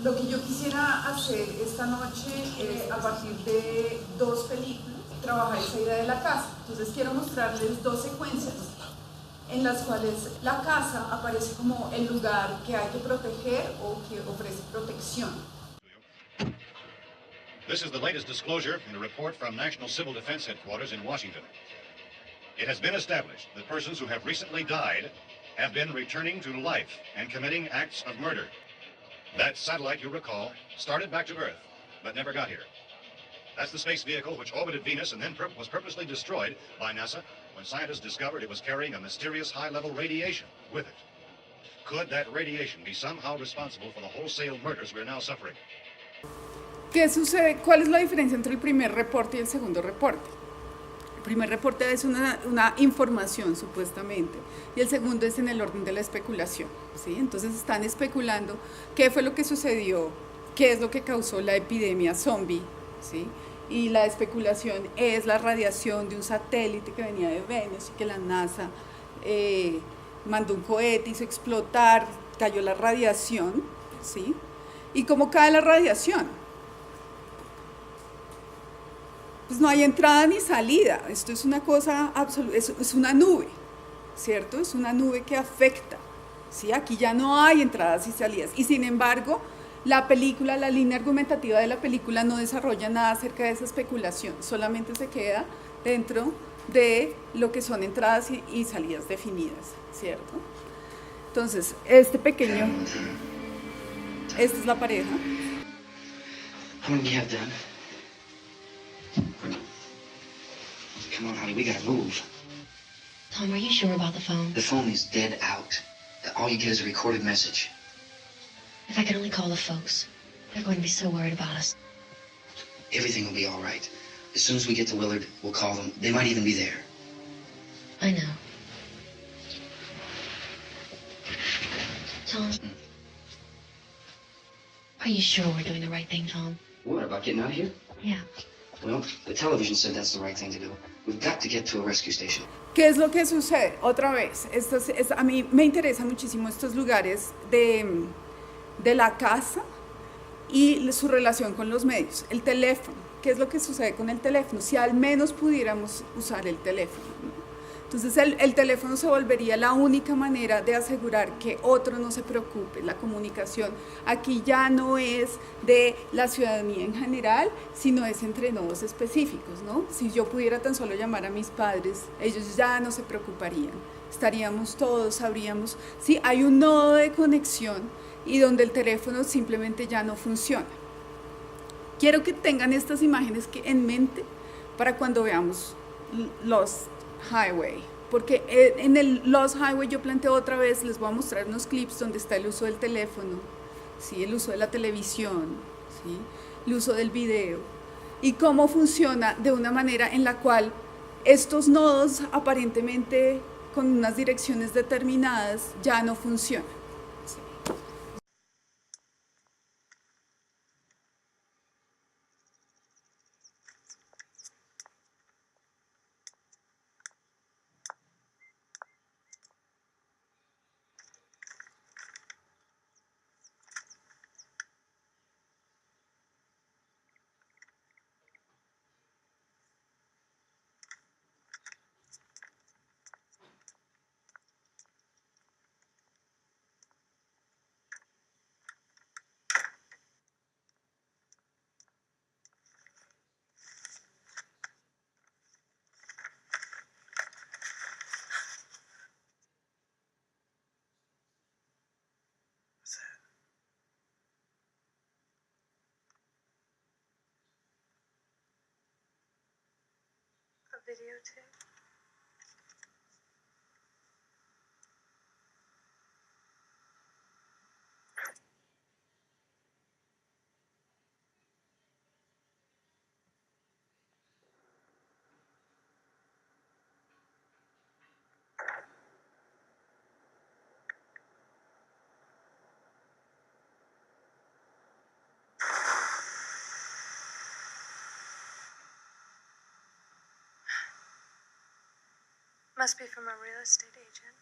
Lo que yo quisiera hacer esta noche es, a partir de dos películas, trabajar esa idea de la casa. Entonces quiero mostrarles dos secuencias en las cuales la casa aparece como el lugar que hay que proteger o que ofrece protección. This is the latest disclosure in a report from National Civil Defense Headquarters in Washington. It has been established that persons who have recently died have been returning to life and committing acts of murder. That satellite, you recall, started back to Earth, but never got here. That's the space vehicle which orbited Venus and then was purposely destroyed by NASA when scientists discovered it was carrying a mysterious high-level radiation with it. Could that radiation be somehow responsible for the wholesale murders we're now suffering? ¿Qué sucede? ¿Cuál es la diferencia entre el primer reporte y el segundo reporte? El primer reporte es una información, supuestamente, y el segundo es en el orden de la especulación, ¿sí? Entonces están especulando qué fue lo que sucedió, qué es lo que causó la epidemia zombie, ¿sí? Y la especulación es la radiación de un satélite que venía de Venus y que la NASA mandó un cohete, hizo explotar, cayó la radiación, ¿sí? ¿Y cómo cae la radiación? Pues no hay entrada ni salida, esto es una cosa absoluta, es una nube, ¿cierto? Es una nube que afecta, ¿sí? Aquí ya no hay entradas y salidas, y sin embargo, la película, la línea argumentativa de la película no desarrolla nada acerca de esa especulación, solamente se queda dentro de lo que son entradas y salidas definidas, ¿cierto? Entonces, este pequeño, esta es la pareja. How many do you have done? Come on, honey, we gotta move. Tom, are you sure about the phone? The phone is dead out. All you get is a recorded message. If I could only call the folks. They're going to be so worried about us. Everything will be all right. As soon as we get to Willard, we'll call them. They might even be there. I know. Tom? Are you sure we're doing the right thing, Tom? What, about getting out of here? Yeah. Well, the television said that's the right thing to do. We've got to get to a rescue station. ¿Qué es lo que sucede? Otra vez, a mí me interesan muchísimo estos lugares de la casa y su relación con los medios. El teléfono, ¿qué es lo que sucede con el teléfono? Si al menos pudiéramos usar el teléfono, ¿no? Entonces el teléfono se volvería la única manera de asegurar que otro no se preocupe. La comunicación aquí ya no es de la ciudadanía en general, sino es entre nodos específicos, ¿no? Si yo pudiera tan solo llamar a mis padres, ellos ya no se preocuparían. Estaríamos todos, sabríamos, sí, hay un nodo de conexión y donde el teléfono simplemente ya no funciona. Quiero que tengan estas imágenes en mente para cuando veamos los Highway, porque en el Lost Highway yo planteo otra vez, les voy a mostrar unos clips donde está el uso del teléfono, ¿sí? El uso de la televisión, ¿sí? El uso del video, y cómo funciona de una manera en la cual estos nodos aparentemente con unas direcciones determinadas ya no funcionan. ¿Sí? Videotape. Must be from a real estate agent.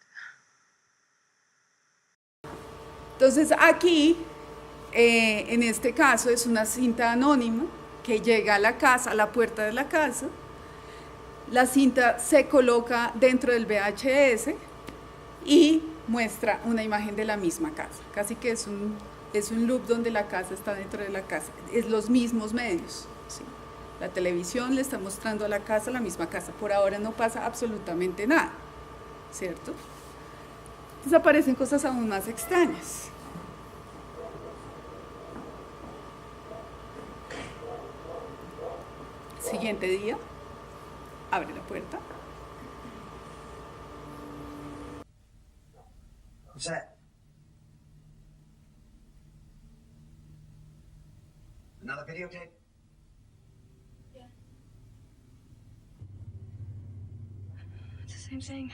Entonces aquí En este caso es una cinta anónima que llega a la casa, a la puerta de la casa. La cinta se coloca dentro del VHS y muestra una imagen de la misma casa. Casi que es un loop donde la casa está dentro de la casa. Es los mismos medios. ¿Sí? La televisión le está mostrando a la casa la misma casa. Por ahora no pasa absolutamente nada, ¿cierto? Entonces aparecen cosas aún más extrañas. Siguiente día, abre la puerta. What's that? Another videotape? It's the same thing.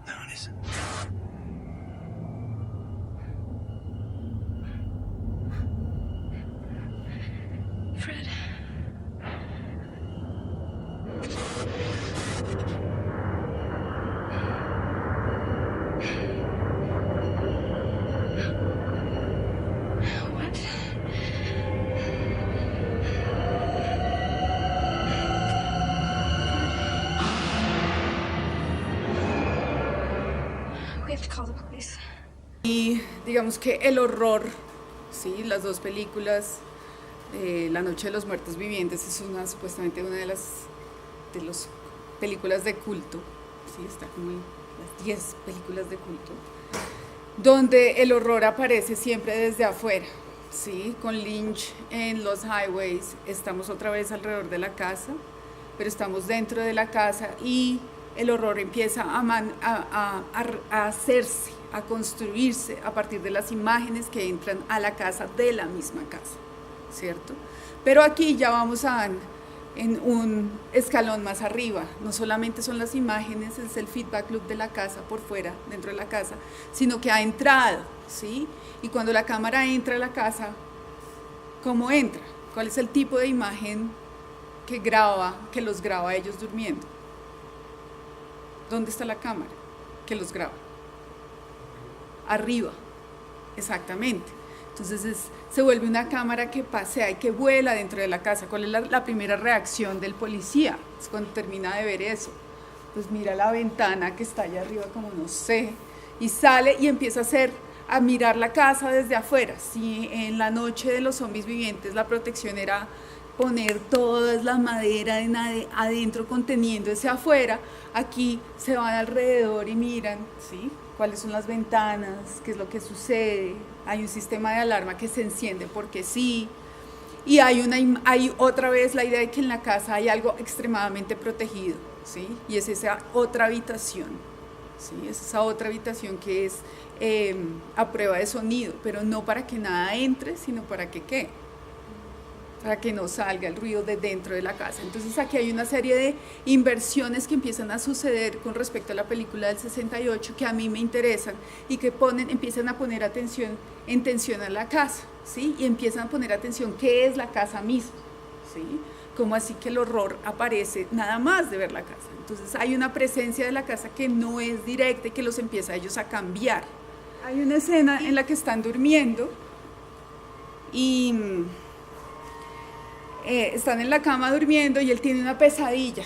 No, it isn't. Fred. What? We have to call the police. Y digamos que el horror, ¿sí? Las dos películas, La Noche de los Muertos Vivientes es supuestamente una de las películas de culto, ¿sí? Está como en las 10 películas de culto, donde el horror aparece siempre desde afuera, ¿sí? Con Lynch en Los Highways estamos otra vez alrededor de la casa, pero estamos dentro de la casa y el horror empieza a hacerse, a construirse a partir de las imágenes que entran a la casa de la misma casa, ¿cierto? Pero aquí ya vamos en un escalón más arriba. No solamente son las imágenes, es el feedback loop de la casa por fuera, dentro de la casa, sino que ha entrado, ¿sí? Y cuando la cámara entra a la casa, ¿cómo entra? ¿Cuál es el tipo de imagen que los graba a ellos durmiendo? ¿Dónde está la cámara que los graba? Arriba, exactamente. Entonces se vuelve una cámara que pasea y que vuela dentro de la casa. ¿Cuál es la primera reacción del policía? Es cuando termina de ver eso. Pues mira la ventana que está allá arriba, como no sé, y sale y empieza a mirar la casa desde afuera. Si en La Noche de los Zombies Vivientes la protección era poner toda la madera adentro conteniéndose afuera, aquí se van alrededor y miran, ¿sí? Cuáles son las ventanas, qué es lo que sucede. Hay un sistema de alarma que se enciende porque sí, y hay otra vez la idea de que en la casa hay algo extremadamente protegido, ¿sí? Y es esa otra habitación, ¿sí? Es esa otra habitación que es a prueba de sonido, pero no para que nada entre, sino para que ¿qué? Para que no salga el ruido de dentro de la casa. Entonces aquí hay una serie de inversiones que empiezan a suceder con respecto a la película del 68 que a mí me interesan y que empiezan a poner en tensión a la casa, ¿sí? Y empiezan a poner atención qué es la casa misma, ¿sí? Como así que el horror aparece nada más de ver la casa. Entonces hay una presencia de la casa que no es directa y que los empieza a ellos a cambiar. Hay una escena en la que están durmiendo y están en la cama durmiendo y él tiene una pesadilla.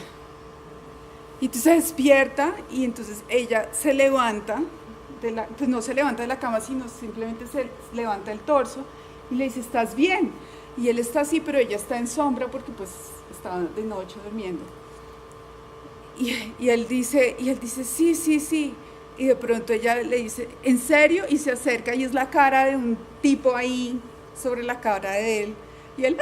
Y entonces se despierta y entonces ella se levanta, pues no se levanta de la cama, sino simplemente se levanta el torso y le dice, ¿estás bien? Y él está así, pero ella está en sombra porque pues estaba de noche durmiendo. Y él dice, sí, sí, sí. Y de pronto ella le dice, ¿en serio? Y se acerca y es la cara de un tipo ahí sobre la cara de él. Y él...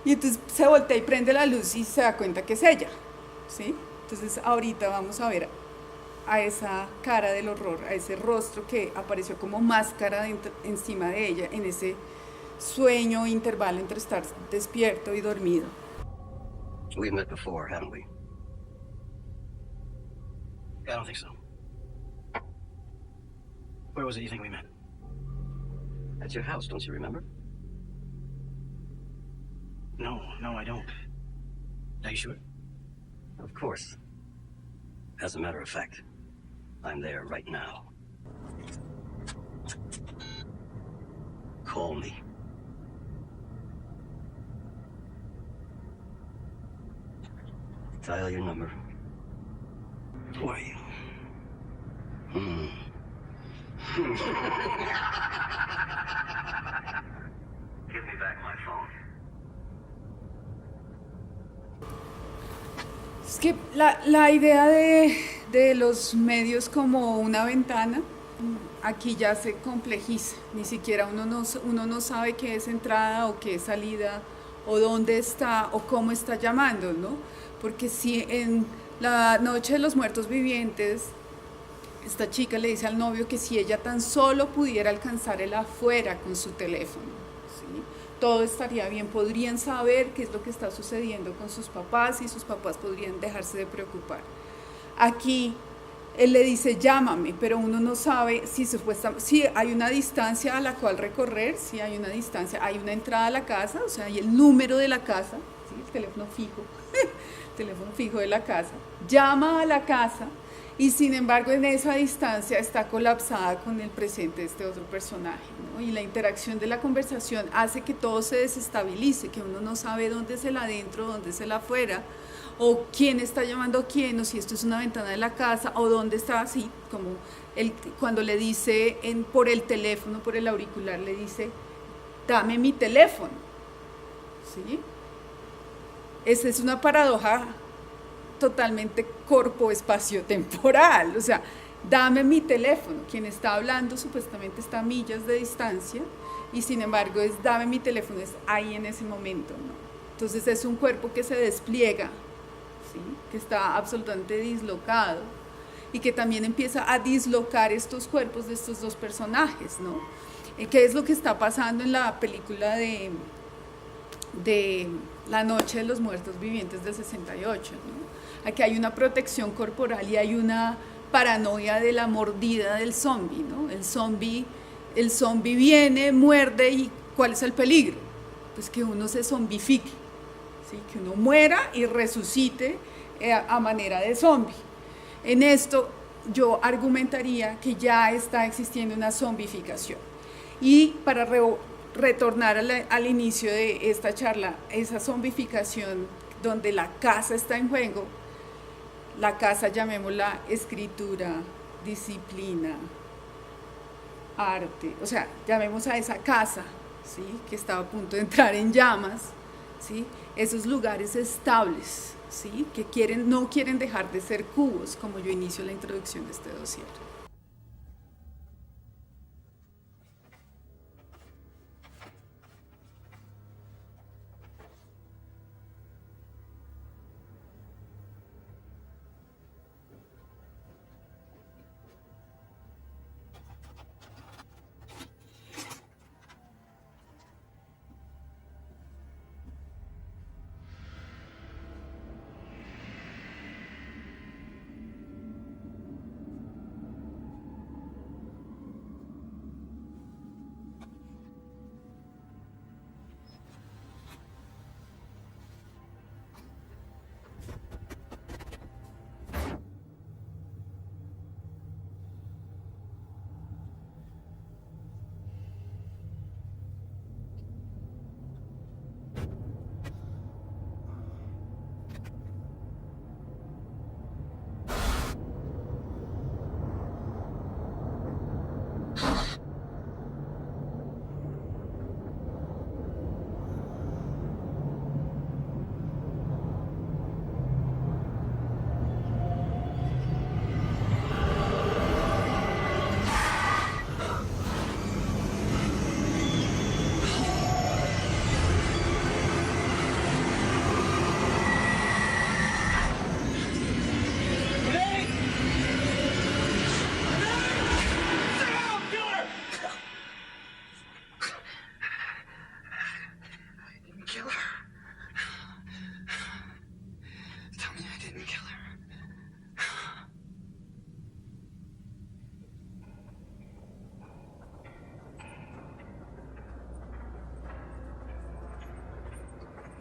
Y entonces se voltea y prende la luz y se da cuenta que es ella, ¿sí? Entonces ahorita vamos a ver a esa cara del horror, a ese rostro que apareció como máscara encima de ella en ese sueño intervalo entre estar despierto y dormido. We've met before, haven't we? I don't think so. Where was it you think we met? At your house, don't you remember? No, I don't. Are you sure? Of course. As a matter of fact, I'm there right now. Call me. Dial your number. Who are you? Give me back my phone. Es que la idea de los medios como una ventana, aquí ya se complejiza. Ni siquiera uno no sabe qué es entrada o qué es salida, o dónde está o cómo está llamando, ¿no? Porque si en la noche de los muertos vivientes, esta chica le dice al novio que si ella tan solo pudiera alcanzar él afuera con su teléfono, ¿sí?, todo estaría bien, podrían saber qué es lo que está sucediendo con sus papás y sus papás podrían dejarse de preocupar. Aquí él le dice llámame, pero uno no sabe si hay una distancia a la cual recorrer, si hay una distancia, hay una entrada a la casa, o sea, hay el número de la casa, ¿sí?, el teléfono fijo de la casa, llama a la casa y sin embargo en esa distancia está colapsada con el presente de este otro personaje, ¿no? Y la interacción de la conversación hace que todo se desestabilice, que uno no sabe dónde es el adentro, dónde es el afuera, o quién está llamando a quién, o si esto es una ventana de la casa, o dónde está, así como cuando le dice por el teléfono, por el auricular, le dice, dame mi teléfono, ¿sí? Esa es una paradoja totalmente corpo-espacio-temporal, o sea, dame mi teléfono, quien está hablando supuestamente está a millas de distancia, y sin embargo dame mi teléfono, es ahí en ese momento, ¿no? Entonces es un cuerpo que se despliega, ¿sí?, que está absolutamente dislocado y que también empieza a dislocar estos cuerpos de estos dos personajes, ¿no? ¿Qué es lo que está pasando en la película de La Noche de los Muertos Vivientes del 68, ¿no? Aquí hay una protección corporal y hay una paranoia de la mordida del zombie, ¿no? El zombie viene, muerde, y ¿cuál es el peligro? Pues que uno se zombifique, ¿sí?, que uno muera y resucite a manera de zombie. En esto yo argumentaría que ya está existiendo una zombificación. Y para retornar al inicio de esta charla, esa zombificación donde la casa está en juego, la casa, llamémosla escritura, disciplina, arte, o sea, llamemos a esa casa, ¿sí?, que estaba a punto de entrar en llamas, ¿sí?, esos lugares estables, ¿sí?, que no quieren dejar de ser cubos, como yo inicio la introducción de este dossier.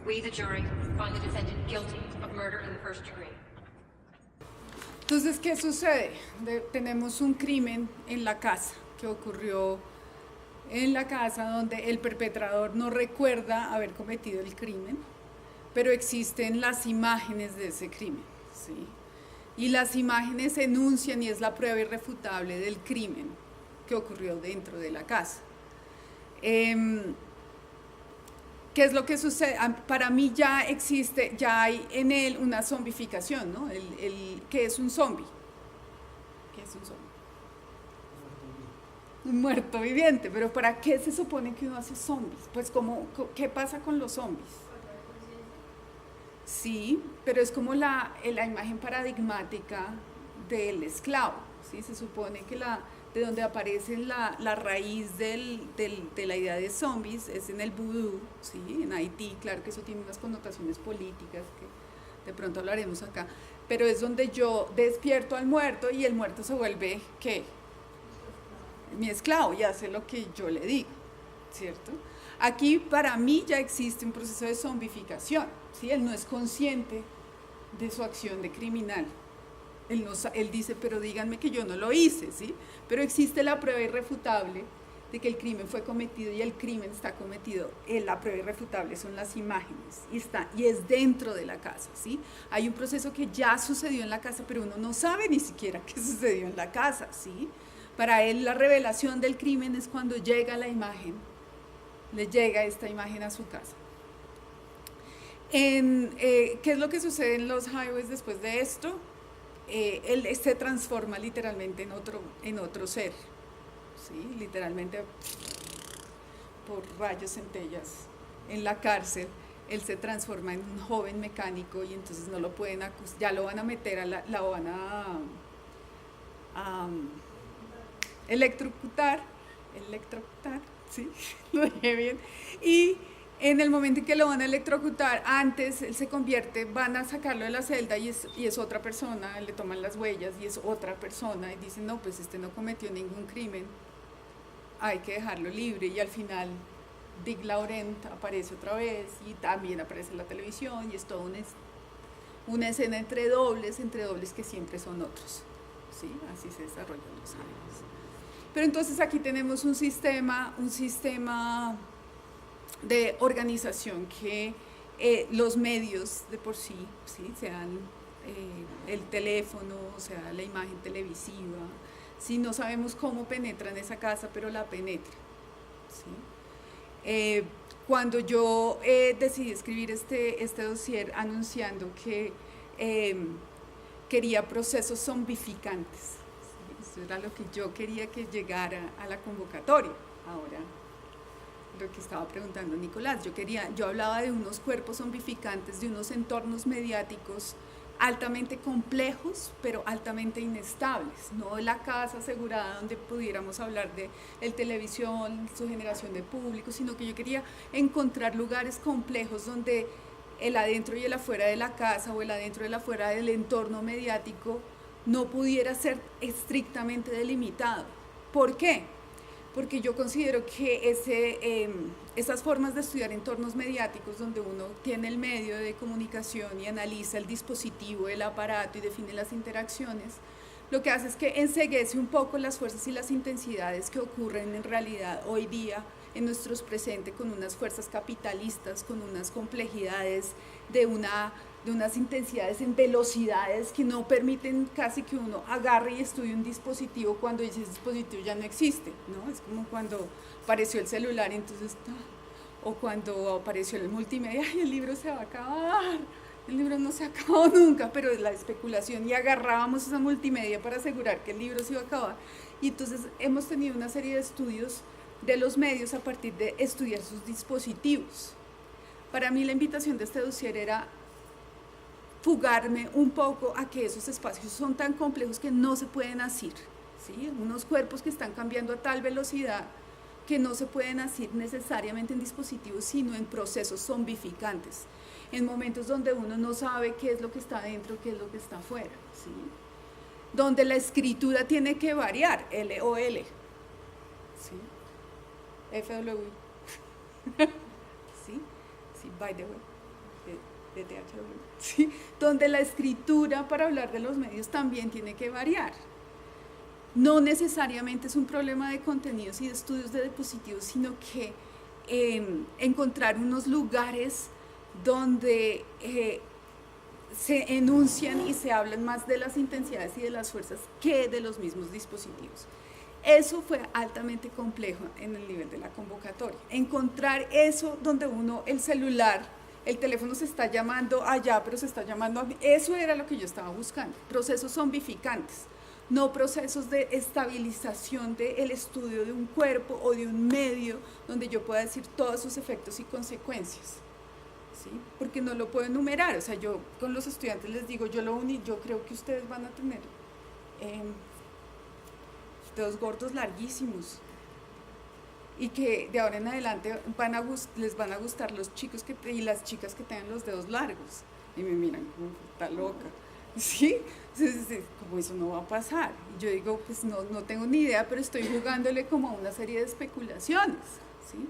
We, the jury, find the defendant guilty of murder in the first degree. Entonces, ¿qué sucede? Tenemos un crimen en la casa que ocurrió en la casa donde el perpetrador no recuerda haber cometido el crimen, pero existen las imágenes de ese crimen, ¿sí? Y las imágenes enuncian y es la prueba irrefutable del crimen que ocurrió dentro de la casa. ¿Qué es lo que sucede? Para mí ya existe, ya hay en él una zombificación, ¿no? ¿Qué es un zombie? ¿Qué es un zombie? Un muerto viviente, pero ¿para qué se supone que uno hace zombies? Pues ¿qué pasa con los zombies? Sí, pero es como la imagen paradigmática del esclavo, ¿sí? Se supone que de donde aparece la raíz de la idea de zombies es en el vudú, ¿sí? En Haití, claro que eso tiene unas connotaciones políticas que de pronto hablaremos acá, pero es donde yo despierto al muerto y el muerto se vuelve, ¿qué? Mi esclavo y hace lo que yo le digo, ¿cierto? Aquí para mí ya existe un proceso de zombificación, ¿sí? Él no es consciente de su acción de criminal. Él dice, pero díganme que yo no lo hice, ¿sí? Pero existe la prueba irrefutable de que el crimen fue cometido y el crimen está cometido. La prueba irrefutable son las imágenes y es dentro de la casa, ¿sí? Hay un proceso que ya sucedió en la casa, pero uno no sabe ni siquiera qué sucedió en la casa, ¿sí? Para él la revelación del crimen es cuando llega la imagen, le llega esta imagen a su casa. ¿Qué es lo que sucede en los highways después de esto? Él se transforma literalmente en otro ser, ¿sí? Literalmente por rayos centellas en la cárcel. Él se transforma en un joven mecánico y entonces no lo pueden acusar, ya lo van a meter, lo van a electrocutar, ¿sí? Lo dije bien. Y en el momento en que lo van a electrocutar, antes él se convierte, van a sacarlo de la celda y es otra persona, le toman las huellas y es otra persona y dicen, no, pues este no cometió ningún crimen, hay que dejarlo libre. Y al final Dick Laurent aparece otra vez y también aparece en la televisión y es toda una escena entre dobles que siempre son otros, ¿sí? Así se desarrollan los años. Pero entonces aquí tenemos un sistema de organización que los medios de por sí, ¿sí? Sean el teléfono, sea la imagen televisiva, ¿sí? No sabemos cómo penetran esa casa, pero la penetran, ¿sí? Cuando yo decidí escribir este dossier anunciando que quería procesos zombificantes, ¿sí? Eso era lo que yo quería que llegara a la convocatoria. Ahora, lo que estaba preguntando Nicolás, yo hablaba de unos cuerpos zombificantes, de unos entornos mediáticos altamente complejos, pero altamente inestables, no de la casa asegurada donde pudiéramos hablar de el televisión, su generación de público, sino que yo quería encontrar lugares complejos donde el adentro y el afuera de la casa o el adentro y el afuera del entorno mediático no pudiera ser estrictamente delimitado. ¿Por qué? Porque yo considero que esas formas de estudiar entornos mediáticos donde uno tiene el medio de comunicación y analiza el dispositivo, el aparato y define las interacciones, lo que hace es que enceguece un poco las fuerzas y las intensidades que ocurren en realidad hoy día en nuestro presente con unas fuerzas capitalistas, con unas complejidades de unas intensidades en velocidades que no permiten casi que uno agarre y estudie un dispositivo cuando ese dispositivo ya no existe, ¿no? Es como cuando apareció el celular, entonces, o cuando apareció el multimedia, ¡ay, el libro se va a acabar! El libro no se acabó nunca, pero es la especulación y agarrábamos esa multimedia para asegurar que el libro se iba a acabar. Y entonces hemos tenido una serie de estudios de los medios a partir de estudiar sus dispositivos. Para mí la invitación de este dossier era fugarme un poco a que esos espacios son tan complejos que no se pueden asir, ¿sí? Unos cuerpos que están cambiando a tal velocidad que no se pueden asir necesariamente en dispositivos, sino en procesos zombificantes, en momentos donde uno no sabe qué es lo que está dentro, qué es lo que está afuera, ¿sí? Donde la escritura tiene que variar, L o L, ¿sí? FW, ¿sí? Sí, by the way. de THW, ¿sí? Donde la escritura para hablar de los medios también tiene que variar. No necesariamente es un problema de contenidos y de estudios de dispositivos, sino que encontrar unos lugares donde se enuncian y se hablan más de las intensidades y de las fuerzas que de los mismos dispositivos. Eso fue altamente complejo en el nivel de la convocatoria. Encontrar eso donde uno, el celular, el teléfono se está llamando allá, pero se está llamando a mí, eso era lo que yo estaba buscando. Procesos zombificantes, no procesos de estabilización del estudio de un cuerpo o de un medio donde yo pueda decir todos sus efectos y consecuencias, ¿sí? Porque no lo puedo enumerar. O sea, yo con los estudiantes les digo, yo creo que ustedes van a tener dedos gordos larguísimos y que de ahora en adelante les van a gustar los chicos y las chicas que tengan los dedos largos. Y me miran como, está loca, ¿sí? Entonces, como eso no va a pasar. Y yo digo, pues no tengo ni idea, pero estoy jugándole como a una serie de especulaciones, ¿sí?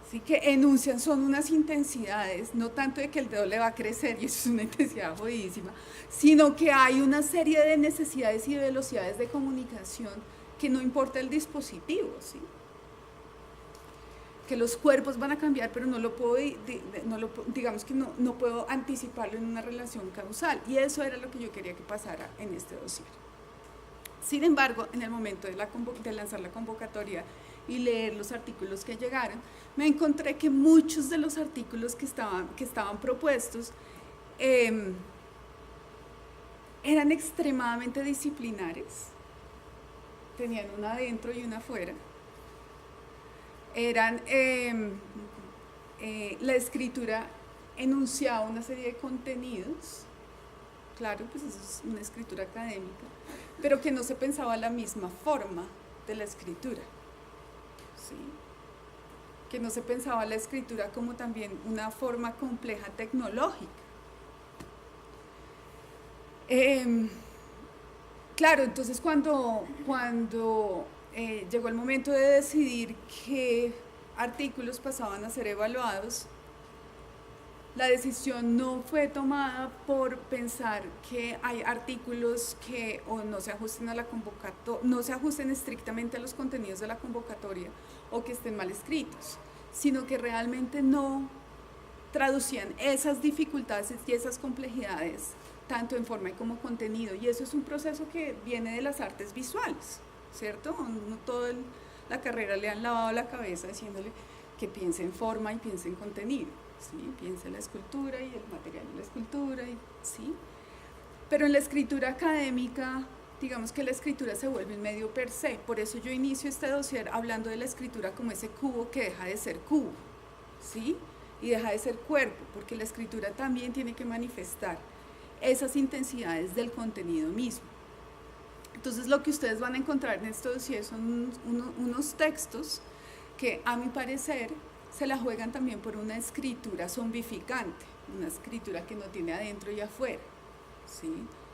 Así que enuncian, son unas intensidades, no tanto de que el dedo le va a crecer, y eso es una intensidad jodidísima, sino que hay una serie de necesidades y de velocidades de comunicación que no importa el dispositivo, ¿sí? Que los cuerpos van a cambiar, pero no lo puedo, digamos que no puedo anticiparlo en una relación causal, y eso era lo que yo quería que pasara en este dossier. Sin embargo, en el momento de lanzar la convocatoria y leer los artículos que llegaron, me encontré que muchos de los artículos que estaban propuestos eran extremadamente disciplinares, tenían una adentro y una afuera, la escritura enunciaba una serie de contenidos, claro, pues eso es una escritura académica, pero que no se pensaba la misma forma de la escritura, ¿sí? Que no se pensaba la escritura como también una forma compleja tecnológica. Claro, entonces cuando llegó el momento de decidir qué artículos pasaban a ser evaluados, la decisión no fue tomada por pensar que hay artículos que o no se ajusten a la convocatoria, no se ajusten estrictamente a los contenidos de la convocatoria o que estén mal escritos, sino que realmente no traducían esas dificultades y esas complejidades tanto en forma como contenido, y eso es un proceso que viene de las artes visuales, ¿cierto? No toda la carrera le han lavado la cabeza diciéndole que piense en forma y piense en contenido, ¿sí? Piense en la escultura y el material de la escultura, ¿sí? Pero en la escritura académica, digamos que la escritura se vuelve un medio per se, por eso yo inicio este dossier hablando de la escritura como ese cubo que deja de ser cubo, ¿sí? Y deja de ser cuerpo, porque la escritura también tiene que manifestar esas intensidades del contenido mismo. Entonces lo que ustedes van a encontrar en este dossier son unos textos que a mi parecer se la juegan también por una escritura zombificante, una escritura que no tiene adentro y afuera, ¿sí?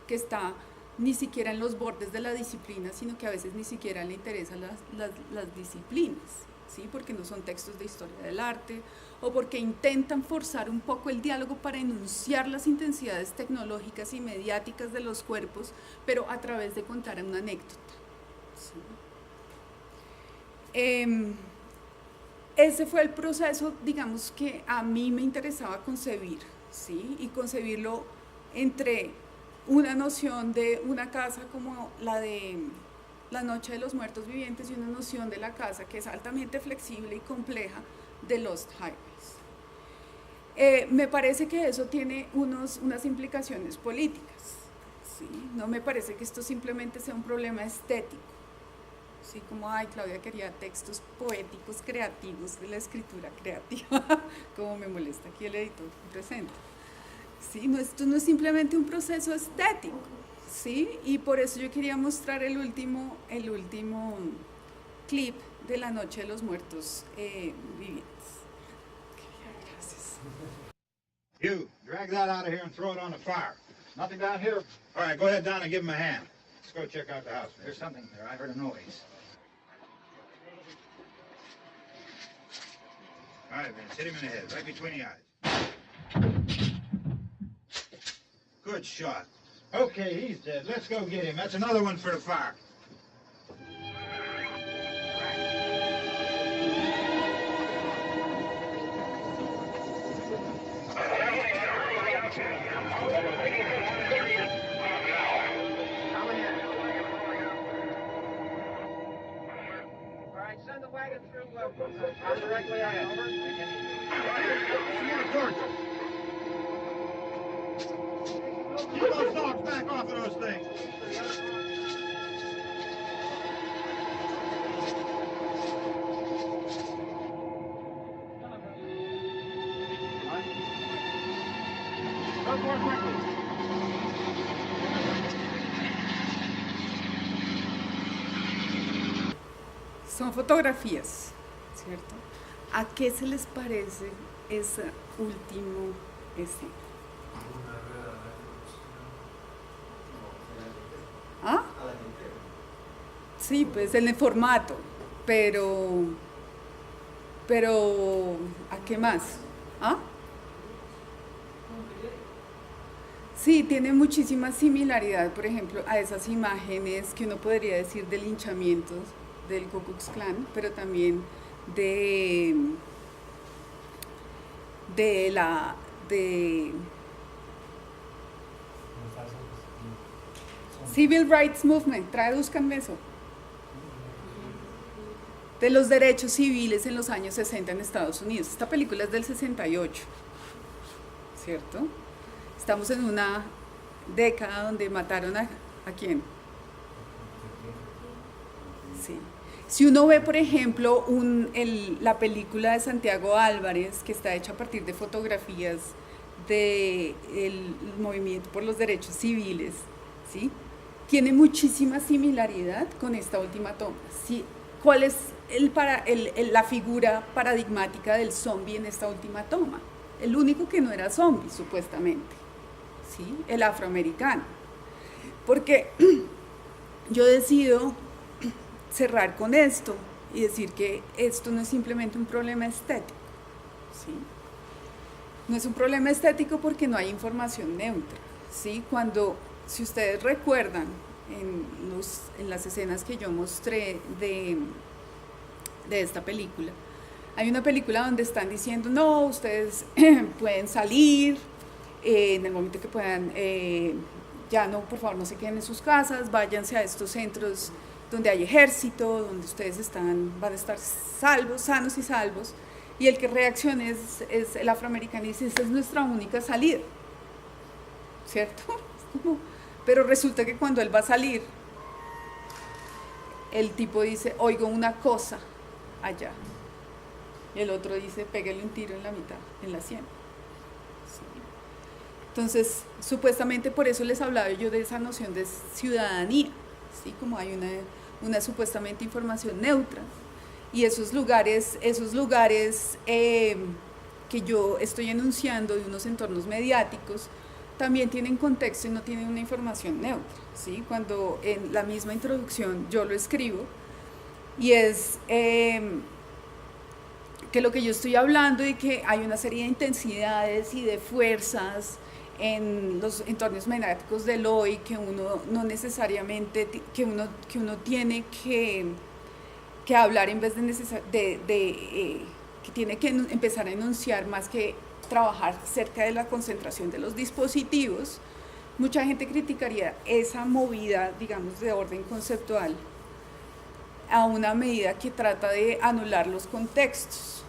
Que está ni siquiera en los bordes de la disciplina, sino que a veces ni siquiera le interesan las disciplinas, ¿sí? Porque no son textos de historia del arte, o porque intentan forzar un poco el diálogo para enunciar las intensidades tecnológicas y mediáticas de los cuerpos, pero a través de contar una anécdota, ¿sí? Ese fue el proceso, digamos, que a mí me interesaba concebir, ¿sí? Y concebirlo entre una noción de una casa como la de La Noche de los Muertos Vivientes y una noción de la casa que es altamente flexible y compleja de Lost Highways. Me parece que eso tiene unas implicaciones políticas, ¿sí? No me parece que esto simplemente sea un problema estético, ¿sí? Como, ay, Claudia quería textos poéticos, creativos, de la escritura creativa, como me molesta aquí el editor presente, ¿sí? No, esto no es simplemente un proceso estético, ¿sí? Y por eso yo quería mostrar el último clip de La Noche de los Muertos Vivientes. Gracias. You, drag that out of here and throw it on the fire. Nothing down here? All right, go ahead down and give him a hand. Let's go check out the house. There's something there. I heard a noise. All right, Vince, hit him in the head, right between the eyes. Good shot. Okay, he's dead. Let's go get him. That's another one for the fire. Send the wagon through directly ahead. Keep those dogs back off of those things. Go more quickly. Son fotografías, ¿cierto? ¿A qué se les parece esa última escena? ¿Ah? Sí, pues en el formato, pero ¿a qué más? ¿Ah? Sí, tiene muchísima similaridad, por ejemplo, a esas imágenes que uno podría decir de linchamientos del Ku Klux Klan, pero también de Civil Rights Movement, traduzcanme eso, de los derechos civiles en los años 60 en Estados Unidos. Esta película es del 68, ¿cierto? Estamos en una década donde mataron ¿a quién? Sí. Si uno ve, por ejemplo, la película de Santiago Álvarez, que está hecha a partir de fotografías del movimiento por los derechos civiles, ¿sí? Tiene muchísima similaridad con esta última toma. ¿Sí? ¿Cuál es la figura paradigmática del zombie en esta última toma? El único que no era zombie, supuestamente, ¿sí? El afroamericano. Porque yo decido cerrar con esto y decir que esto no es simplemente un problema estético, ¿sí? No es un problema estético porque no hay información neutra, ¿sí? Si ustedes recuerdan en las escenas que yo mostré de esta película, hay una película donde están diciendo, no, ustedes pueden salir en el momento que puedan, ya no, por favor, no se queden en sus casas, váyanse a estos centros donde hay ejército, donde ustedes van a estar salvos, sanos y salvos, y el que reacciona es el afroamericano y dice, esta es nuestra única salida, ¿cierto? Pero resulta que cuando él va a salir, el tipo dice, oigo una cosa allá, y el otro dice, pégale un tiro en la mitad, en la sien. Sí. Entonces, supuestamente por eso les hablaba yo de esa noción de ciudadanía, ¿sí? Como hay una supuestamente información neutra, y esos lugares que yo estoy enunciando de unos entornos mediáticos también tienen contexto y no tienen una información neutra, ¿sí? Cuando en la misma introducción yo lo escribo, y es que lo que yo estoy hablando y que hay una serie de intensidades y de fuerzas en los entornos mediáticos del hoy que uno no necesariamente, que uno tiene que hablar en vez que tiene que empezar a enunciar más que trabajar cerca de la concentración de los dispositivos. Mucha gente criticaría esa movida, digamos, de orden conceptual a una medida que trata de anular los contextos,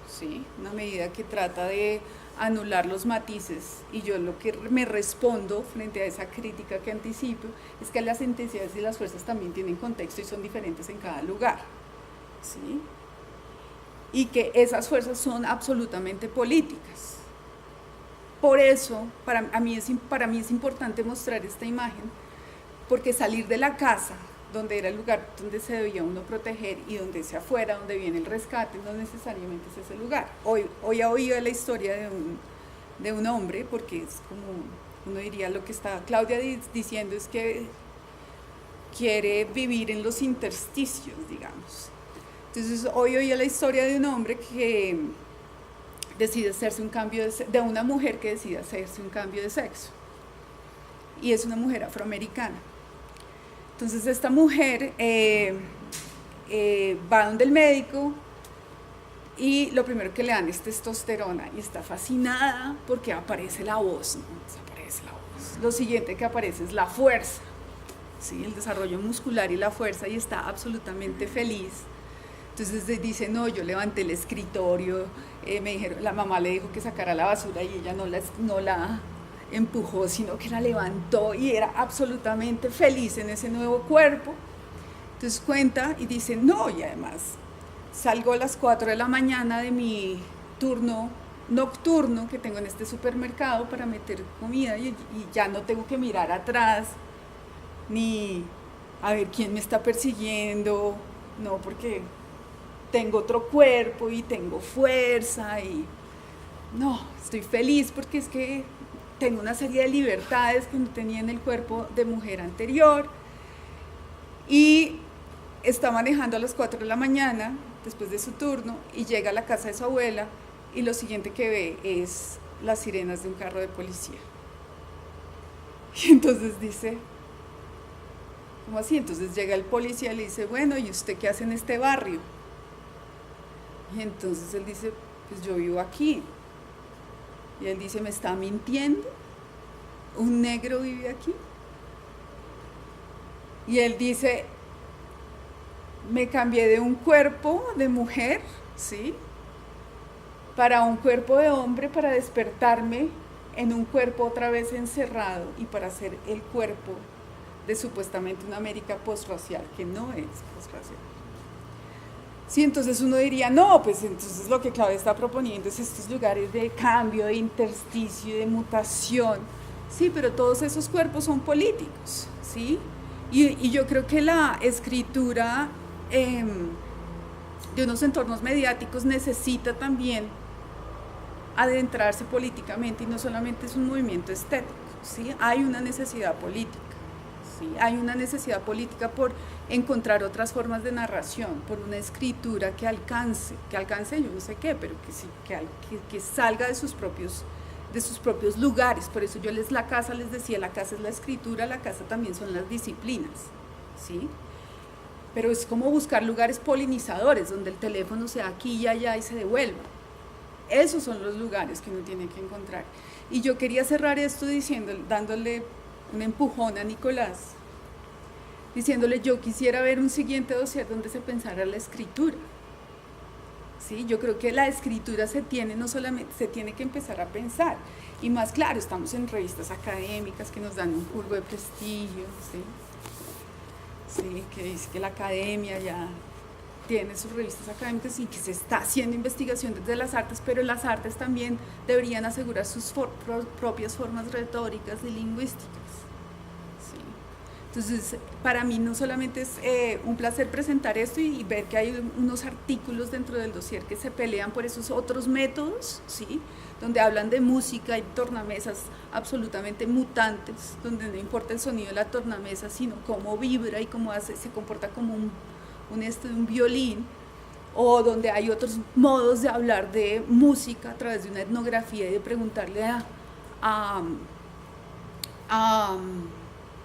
¿sí? Una medida que trata de anular los matices, y yo lo que me respondo frente a esa crítica que anticipo es que las intensidades y las fuerzas también tienen contexto y son diferentes en cada lugar, ¿sí? Y que esas fuerzas son absolutamente políticas. Por eso, para mí es importante mostrar esta imagen, porque salir de la casa, donde era el lugar donde se debía uno proteger, y donde sea afuera, donde viene el rescate, no necesariamente es ese lugar. Hoy he oído la historia de un hombre, porque es como, uno diría lo que está Claudia diciendo, es que quiere vivir en los intersticios, digamos. Entonces, hoy oí la historia de un hombre que decide hacerse un cambio de una mujer que decide hacerse un cambio de sexo. y es una mujer afroamericana. Entonces esta mujer va donde el médico y lo primero que le dan es testosterona y está fascinada porque aparece la voz, ¿no? Aparece la voz. Lo siguiente que aparece es la fuerza, ¿sí? El desarrollo muscular y la fuerza, y está absolutamente feliz. Entonces dice, no, yo levanté el escritorio, me dijeron, la mamá le dijo que sacara la basura y ella no la empujó, sino que la levantó, y era absolutamente feliz en ese nuevo cuerpo. Entonces cuenta y dice, no, y además salgo a las 4 de la mañana de mi turno nocturno que tengo en este supermercado para meter comida, y ya no tengo que mirar atrás ni a ver quién me está persiguiendo, no, porque tengo otro cuerpo y tengo fuerza, y no, estoy feliz porque es que tengo una serie de libertades que no tenía en el cuerpo de mujer anterior. Y está manejando a las 4 de la mañana después de su turno y llega a la casa de su abuela, y lo siguiente que ve es las sirenas de un carro de policía. Y entonces dice, ¿cómo así? Entonces llega el policía y le dice, bueno, ¿y usted qué hace en este barrio? Y entonces él dice, pues yo vivo aquí. Y él dice, ¿me está mintiendo? ¿Un negro vive aquí? Y él dice, me cambié de un cuerpo de mujer, ¿sí?, para un cuerpo de hombre, para despertarme en un cuerpo otra vez encerrado y para ser el cuerpo de supuestamente una América posracial, que no es posracial. Sí, entonces uno diría, no, pues entonces lo que Claudia está proponiendo es estos lugares de cambio, de intersticio, de mutación. Sí, pero todos esos cuerpos son políticos, ¿sí? Y yo creo que la escritura de unos entornos mediáticos necesita también adentrarse políticamente, y no solamente es un movimiento estético, ¿sí? Hay una necesidad política. ¿Sí? Hay una necesidad política por encontrar otras formas de narración, por una escritura que alcance yo no sé qué, pero que salga de sus propios lugares. Por eso yo la casa les decía, la casa es la escritura, la casa también son las disciplinas, ¿sí? Pero es como buscar lugares polinizadores, donde el teléfono sea aquí y allá y se devuelva. Esos son los lugares que uno tiene que encontrar. Y yo quería cerrar esto dándole un empujón a Nicolás, diciéndole, yo quisiera ver un siguiente dossier donde se pensara la escritura. ¿Sí? Yo creo que la escritura no solamente se tiene que empezar a pensar, y más claro, estamos en revistas académicas que nos dan un curvo de prestigio, ¿sí? Sí, que dice que la academia ya tiene sus revistas académicas y que se está haciendo investigación desde las artes, pero las artes también deberían asegurar sus propias formas retóricas y lingüísticas. ¿Sí? Entonces, para mí no solamente es un placer presentar esto y ver que hay unos artículos dentro del dossier que se pelean por esos otros métodos, ¿sí?, donde hablan de música y tornamesas absolutamente mutantes, donde no importa el sonido de la tornamesa, sino cómo vibra y cómo se comporta como un violín, o donde hay otros modos de hablar de música a través de una etnografía y de preguntarle a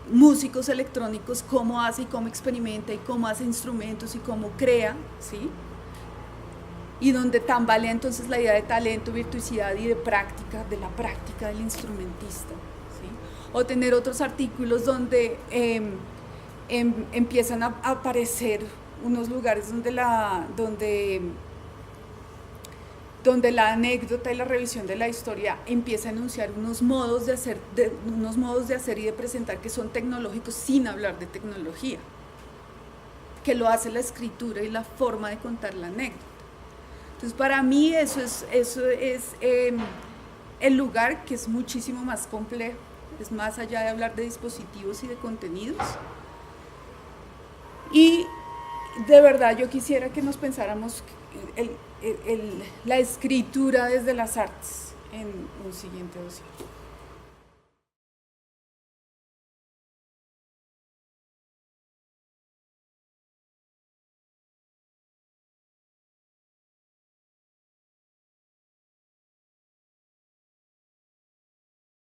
músicos electrónicos cómo hace y cómo experimenta y cómo hace instrumentos y cómo crea, ¿sí? Y donde tambalea entonces la idea de talento, virtuosidad y de la práctica del instrumentista, ¿sí? O tener otros artículos donde empiezan a aparecer unos lugares donde la anécdota y la revisión de la historia empieza a enunciar unos modos de hacer y de presentar que son tecnológicos sin hablar de tecnología, que lo hace la escritura y la forma de contar la anécdota. Entonces, para mí eso es el lugar que es muchísimo más complejo, es más allá de hablar de dispositivos y de contenidos. Y de verdad yo quisiera que nos pensáramos la escritura desde las artes en un siguiente dossier.